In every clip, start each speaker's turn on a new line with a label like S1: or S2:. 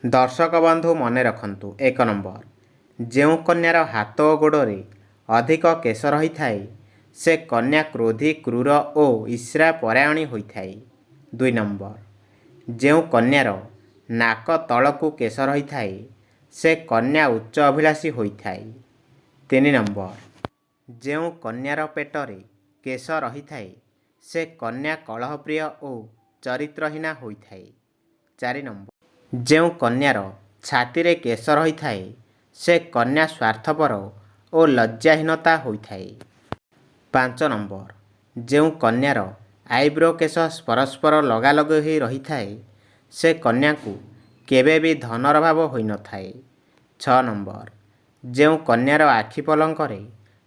S1: ଦର୍ଶକ ବନ୍ଧୁ ମନେ ରଖନ୍ତୁ। 1 ନମ୍ବର, ଯେଉଁ କନ୍ୟାର ହାତ ଓ ଗୋଡ଼ରେ ଅଧିକ କେଶ ରହିଥାଏ ସେ କନ୍ୟା କ୍ରୋଧୀ, କ୍ରୂର ଓ ଈର୍ଷା ପରାୟଣୀ ହୋଇଥାଏ। 2 ନମ୍ବର, ଯେଉଁ କନ୍ୟାର ନାକ ତଳକୁ କେଶ ରହିଥାଏ ସେ କନ୍ୟା ଉଚ୍ଚ ଅଭିଳାଷୀ ହୋଇଥାଏ। 3 ନମ୍ବର, ଯେଉଁ କନ୍ୟାର ପେଟରେ କେଶ ରହିଥାଏ ସେ କନ୍ୟା କଳହପ୍ରିୟ ଓ ଚରିତ୍ରହୀନା ହୋଇଥାଏ। 4 ନମ୍ବର, ଯେଉଁ କନ୍ୟାର ଛାତିରେ କେଶ ରହିଥାଏ ସେ କନ୍ୟା ସ୍ୱାର୍ଥପର ଓ ଲଜ୍ଜାହୀନତା ହୋଇଥାଏ। 5 ନମ୍ବର, ଯେଉଁ କନ୍ୟାର ଆଇବ୍ରୋ କେଶ ପରସ୍ପର ଲଗାଲଗି ହୋଇ ରହିଥାଏ ସେ କନ୍ୟାକୁ କେବେ ବି ଧନର ଅଭାବ ହୋଇନଥାଏ। 6 ନମ୍ବର, ଯେଉଁ କନ୍ୟାର ଆଖି ପଲକରେ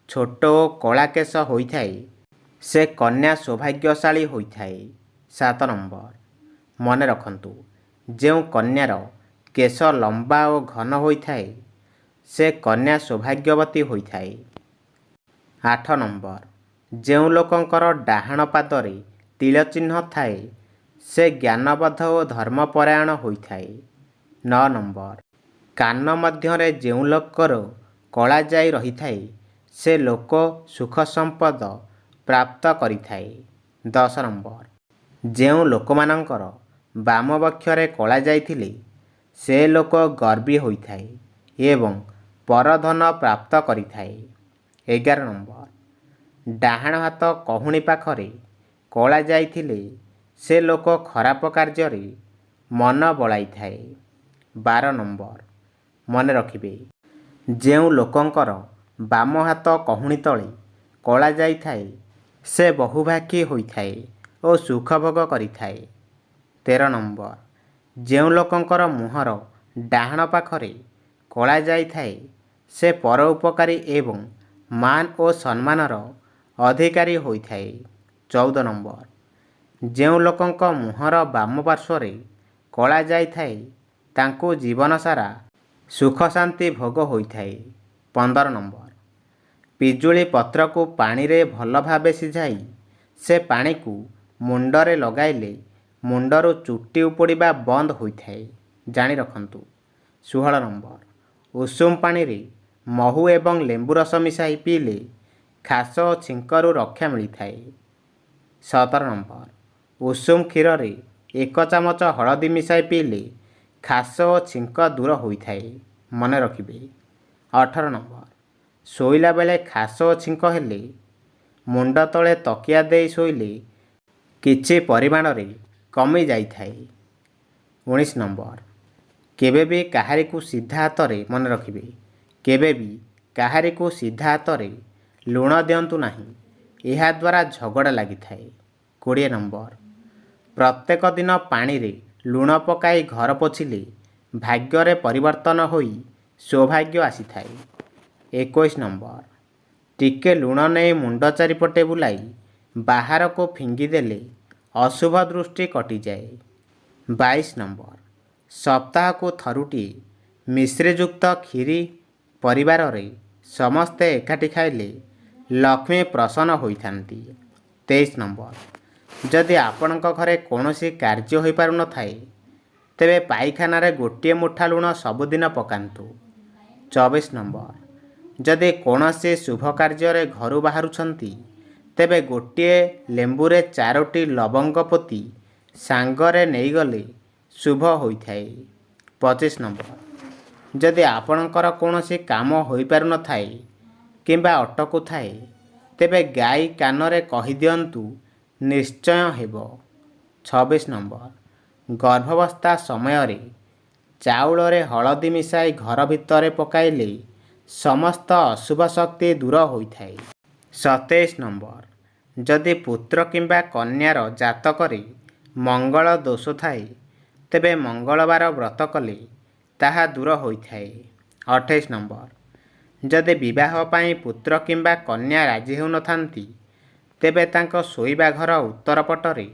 S1: ଛୋଟ ଓ କଳା କେଶ ହୋଇଥାଏ ସେ କନ୍ୟା ସୌଭାଗ୍ୟଶାଳୀ ହୋଇଥାଏ। 7 ନମ୍ବର, ମନେ ରଖନ୍ତୁ, ଯେଉଁ କନ୍ୟାର କେଶ ଲମ୍ବା ଓ ଘନ ହୋଇଥାଏ ସେ କନ୍ୟା ସୌଭାଗ୍ୟବତୀ ହୋଇଥାଏ। 8 ନମ୍ବର, ଯେଉଁ ଲୋକଙ୍କର ଡାହାଣ ପାଦରେ ତିଳ ଚିହ୍ନ ଥାଏ ସେ ଜ୍ଞାନବଦ୍ଧ ଓ ଧର୍ମପରାୟଣ ହୋଇଥାଏ। 9 ନମ୍ବର, କାନ ମଧ୍ୟରେ ଯେଉଁ ଲୋକର କଳା ଯାଇ ରହିଥାଏ ସେ ଲୋକ ସୁଖ ସମ୍ପଦ ପ୍ରାପ୍ତ କରିଥାଏ। 10 ନମ୍ବର, ଯେଉଁ ଲୋକମାନଙ୍କର ବାମ ବକ୍ଷରେ କଳା ଯାଇଥିଲେ ସେ ଲୋକ ଗର୍ବୀ ହୋଇଥାଏ ଏବଂ ପରଧନ ପ୍ରାପ୍ତ କରିଥାଏ। 11 ନମ୍ବର, ଡାହାଣ ହାତ କହୁଣୀ ପାଖରେ କଳା ଯାଇଥିଲେ ସେ ଲୋକ ଖରାପ କାର୍ଯ୍ୟରେ ମନ ବଳାଇଥାଏ। 12 ନମ୍ବର, ମନେ ରଖିବେ, ଯେଉଁ ଲୋକଙ୍କର ବାମ ହାତ କହୁଣୀ ତଳେ କଳା ଯାଇଥାଏ ସେ ବହୁଭାଗୀ ହୋଇଥାଏ ଓ ସୁଖ ଭୋଗ କରିଥାଏ। 13 ନମ୍ବର, ଯେଉଁ ଲୋକଙ୍କର ମୁହଁର ଡାହାଣ ପାଖରେ କଳା ଯାଇଥାଏ ସେ ପରୋପକାରୀ ଏବଂ ମାନ ଓ ସମ୍ମାନର ଅଧିକାରୀ ହୋଇଥାଏ। 14 ନମ୍ବର, ଯେଉଁ ଲୋକଙ୍କ ମୁହଁର ବାମ ପାର୍ଶ୍ୱରେ କଳା ଯାଇଥାଏ ତାଙ୍କୁ ଜୀବନସାରା ସୁଖ ଶାନ୍ତି ଭୋଗ ହୋଇଥାଏ। 15 ନମ୍ବର, ପିଜୁଳି ପତ୍ରକୁ ପାଣିରେ ଭଲ ଭାବେ ସିଝାଇ ସେ ପାଣିକୁ ମୁଣ୍ଡରେ ଲଗାଇଲେ ମୁଣ୍ଡରୁ ଚୁଟି ଉପୁଡ଼ିବା ବନ୍ଦ ହୋଇଥାଏ, ଜାଣି ରଖନ୍ତୁ। 16 ନମ୍ବର, ଉଷୁମ ପାଣିରେ ମହୁ ଏବଂ ଲେମ୍ବୁ ରସ ମିଶାଇ ପିଇଲେ ଖାସ ଓ ଛିଙ୍କରୁ ରକ୍ଷା ମିଳିଥାଏ। 17 ନମ୍ବର, ଉଷୁମ କ୍ଷୀରରେ 1 ଚାମଚ ହଳଦୀ ମିଶାଇ ପିଇଲେ ଖାସ ଓ ଛିଙ୍କ ଦୂର ହୋଇଥାଏ, ମନେ ରଖିବେ। 18 ନମ୍ବର, ଶୋଇଲା ବେଳେ ଖାସ ଓ ଛିଙ୍କ ହେଲେ ମୁଣ୍ଡ ତଳେ ତକିଆ ଦେଇ ଶୋଇଲେ କିଛି ପରିମାଣରେ କମି ଯାଇଥାଏ। 19 ନମ୍ବର, କେବେ ବି କାହାରିକୁ ସିଧା ହାତରେ, ମନେ ରଖିବେ, କେବେ ବି କାହାରିକୁ ସିଧା ହାତରେ ଲୁଣ ଦିଅନ୍ତୁ ନାହିଁ, ଏହାଦ୍ୱାରା ଝଗଡ଼ା ଲାଗିଥାଏ। 20 ନମ୍ବର, ପ୍ରତ୍ୟେକ ଦିନ ପାଣିରେ ଲୁଣ ପକାଇ ଘର ପୋଛିଲେ ଭାଗ୍ୟରେ ପରିବର୍ତ୍ତନ ହୋଇ ସୌଭାଗ୍ୟ ଆସିଥାଏ। 21 ନମ୍ବର, ଟିକେ ଲୁଣ ନେଇ ମୁଣ୍ଡ ଚାରିପଟେ ବୁଲାଇ ବାହାରକୁ ଫିଙ୍ଗିଦେଲେ ଅଶୁଭ ଦୃଷ୍ଟି କଟିଯାଏ। 22 ନମ୍ବର, ସପ୍ତାହକୁ ଥରୁଟିଏ ମିଶ୍ରିଯୁକ୍ତ କ୍ଷୀରି ପରିବାରରେ ସମସ୍ତେ ଏକାଠି ଖାଇଲେ ଲକ୍ଷ୍ମୀ ପ୍ରସନ୍ନ ହୋଇଥାନ୍ତି। 23 ନମ୍ବର, ଯଦି ଆପଣଙ୍କ ଘରେ କୌଣସି କାର୍ଯ୍ୟ ହୋଇପାରୁନଥାଏ ତେବେ ପାଇଖାନାରେ ଗୋଟିଏ ମୁଠା ଲୁଣ ସବୁଦିନ ପକାନ୍ତୁ। 24 ନମ୍ବର, ଯଦି କୌଣସି ଶୁଭ କାର୍ଯ୍ୟରେ ଘରୁ ବାହାରୁଛନ୍ତି ତେବେ ଗୋଟିଏ ଲେମ୍ବୁରେ 4ଟି ଲବଙ୍ଗ ପୋତି ସାଙ୍ଗରେ ନେଇଗଲେ ଶୁଭ ହୋଇଥାଏ। 25 ନମ୍ବର, ଯଦି ଆପଣଙ୍କର କୌଣସି କାମ ହୋଇପାରୁନଥାଏ କିମ୍ବା ଅଟକୁଥାଏ ତେବେ ଗାଈ କାନରେ କହିଦିଅନ୍ତୁ ନିଶ୍ଚୟ ହେବ। 26 ନମ୍ବର, ଗର୍ଭାବସ୍ଥା ସମୟରେ ଚାଉଳରେ ହଳଦୀ ମିଶାଇ ଘର ଭିତରେ ପକାଇଲେ ସମସ୍ତ ଅଶୁଭ ଶକ୍ତି ଦୂର ହୋଇଥାଏ। 27 ନମ୍ବର, ଯଦି ପୁତ୍ର କିମ୍ବା କନ୍ୟାର ଜାତକରେ ମଙ୍ଗଳ ଦୋଷ ଥାଏ ତେବେ ମଙ୍ଗଳବାର ବ୍ରତ କଲେ ତାହା ଦୂର ହୋଇଥାଏ। 28 ନମ୍ବର, ଯଦି ବିବାହ ପାଇଁ ପୁତ୍ର କିମ୍ବା କନ୍ୟା ରାଜି ହେଉନଥାନ୍ତି ତେବେ ତାଙ୍କ ଶୋଇବା ଘର ଉତ୍ତର ପଟରେ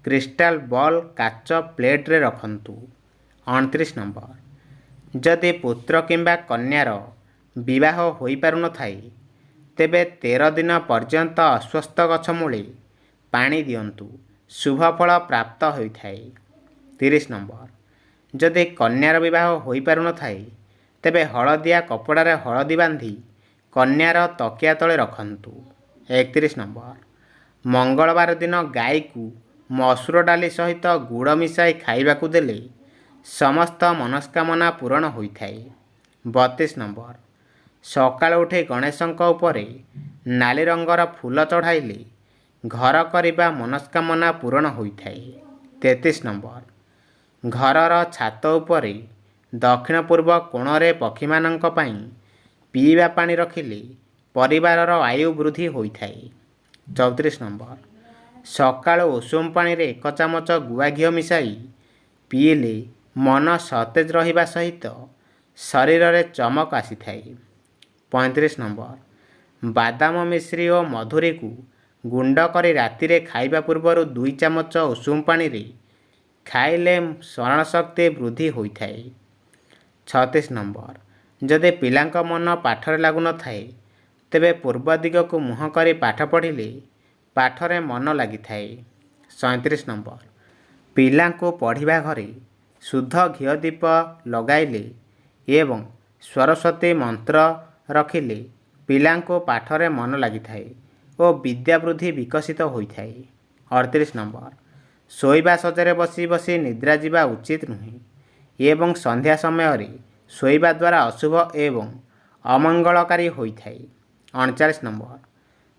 S1: କ୍ରିଷ୍ଟାଲ ବଲ୍ କାଚ ପ୍ଲେଟରେ ରଖନ୍ତୁ। 29 ନମ୍ବର, ଯଦି ପୁତ୍ର କିମ୍ବା କନ୍ୟାର ବିବାହ ହୋଇପାରୁନଥାଏ ତେବେ 13 ଦିନ ପର୍ଯ୍ୟନ୍ତ ଅଶ୍ୱତ୍ଥ ଗଛ ମୂଳେ ପାଣି ଦିଅନ୍ତୁ, ଶୁଭ ଫଳ ପ୍ରାପ୍ତ ହୋଇଥାଏ। 30 ନମ୍ବର, ଯଦି କନ୍ୟାର ବିବାହ ହୋଇପାରୁନଥାଏ ତେବେ ହଳଦିଆ କପଡ଼ାରେ ହଳଦୀ ବାନ୍ଧି କନ୍ୟାର ତକିଆ ତଳେ ରଖନ୍ତୁ। 31 ନମ୍ବର, ମଙ୍ଗଳବାର ଦିନ ଗାଈକୁ ମସୁର ଡାଲି ସହିତ ଗୁଡ଼ ମିଶାଇ ଖାଇବାକୁ ଦେଲେ ସମସ୍ତ ମନସ୍କାମନା ପୂରଣ ହୋଇଥାଏ। 32 ନମ୍ବର, ସକାଳୁ ଉଠି ଗଣେଶଙ୍କ ଉପରେ ନାଲି ରଙ୍ଗର ଫୁଲ ଚଢ଼ାଇଲେ ଘର କରିବା ମନସ୍କାମନା ପୂରଣ ହୋଇଥାଏ। 33 ନମ୍ବର, ଘରର ଛାତ ଉପରେ ଦକ୍ଷିଣ ପୂର୍ବ କୋଣରେ ପକ୍ଷୀମାନଙ୍କ ପାଇଁ ପିଇବା ପାଣି ରଖିଲେ ପରିବାରର ଆୟୁ ବୃଦ୍ଧି ହୋଇଥାଏ। 34 ନମ୍ବର, ସକାଳୁ ଉଷୁମ ପାଣିରେ 1 ଚାମଚ ଗୁଆ ଘିଅ ମିଶାଇ ପିଇଲେ ମନ ସତେଜ ରହିବା ସହିତ ଶରୀରରେ ଚମକ ଆସିଥାଏ। 35 ନମ୍ବର, ବାଦାମ ମିଶ୍ରି ଓ ମଧୁରୀକୁ ଗୁଣ୍ଡ କରି ରାତିରେ ଖାଇବା ପୂର୍ବରୁ 2 ଚାମଚ ଉଷୁମ ପାଣିରେ ଖାଇଲେ ସ୍ମରଣଶକ୍ତି ବୃଦ୍ଧି ହୋଇଥାଏ। 36 ନମ୍ବର, ଯଦି ପିଲାଙ୍କ ମନ ପାଠରେ ଲାଗୁନଥାଏ ତେବେ ପୂର୍ବ ଦିଗକୁ ମୁହଁ କରି ପାଠ ପଢ଼ିଲେ ପାଠରେ ମନ ଲାଗିଥାଏ। 37 ନମ୍ବର, ପିଲାଙ୍କୁ ପଢ଼ିବା ଘରେ ଶୁଦ୍ଧ ଘିଅ ଦୀପ ଲଗାଇଲେ ଏବଂ ସରସ୍ୱତୀ ମନ୍ତ୍ର ରଖିଲେ ପିଲାଙ୍କୁ ପାଠରେ ମନ ଲାଗିଥାଏ ଓ ବିଦ୍ୟା ବୃଦ୍ଧି ବିକଶିତ ହୋଇଥାଏ। 38 ନମ୍ବର, ଶୋଇବା ଶଯ୍ୟାରେ ବସି ବସି ନିଦ୍ରା ଯିବା ଉଚିତ ନୁହେଁ ଏବଂ ସନ୍ଧ୍ୟା ସମୟରେ ଶୋଇବା ଦ୍ୱାରା ଅଶୁଭ ଏବଂ ଅମଙ୍ଗଳକାରୀ ହୋଇଥାଏ। 39 ନମ୍ବର,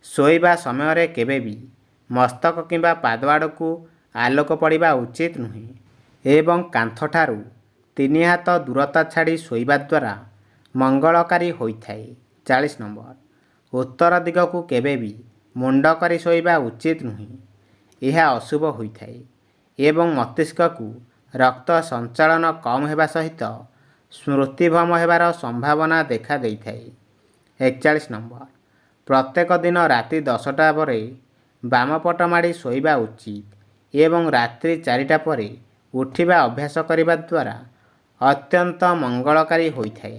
S1: ଶୋଇବା ସମୟରେ କେବେ ବି ମସ୍ତକ କିମ୍ବା ପାଦ ଆଡ଼କୁ ଆଲୋକ ପଡ଼ିବା ଉଚିତ ନୁହେଁ ଏବଂ କାନ୍ଥଠାରୁ 3 ହାତ ଦୂରତା ଛାଡ଼ି ଶୋଇବା ଦ୍ୱାରା ମଙ୍ଗଳକାରୀ ହୋଇଥାଏ। 40 ନମ୍ବର, ଉତ୍ତର ଦିଗକୁ କେବେ ବି ମୁଣ୍ଡ କରି ଶୋଇବା ଉଚିତ ନୁହେଁ, ଏହା ଅଶୁଭ ହୋଇଥାଏ ଏବଂ ମସ୍ତିଷ୍କକୁ ରକ୍ତ ସଞ୍ଚାଳନ କମ୍ ହେବା ସହିତ ସ୍ମୃତିଭ୍ରମ ହେବାର ସମ୍ଭାବନା ଦେଖା ଦେଇଥାଏ। 41 ନମ୍ବର, ପ୍ରତ୍ୟେକ ଦିନ ରାତି 10ଟା ପରେ ବାମପଟ ମାଡ଼ି ଶୋଇବା ଉଚିତ ଏବଂ ରାତ୍ରି 4ଟା ପରେ ଉଠିବା ଅଭ୍ୟାସ କରିବା ଦ୍ୱାରା ଅତ୍ୟନ୍ତ ମଙ୍ଗଳକାରୀ ହୋଇଥାଏ।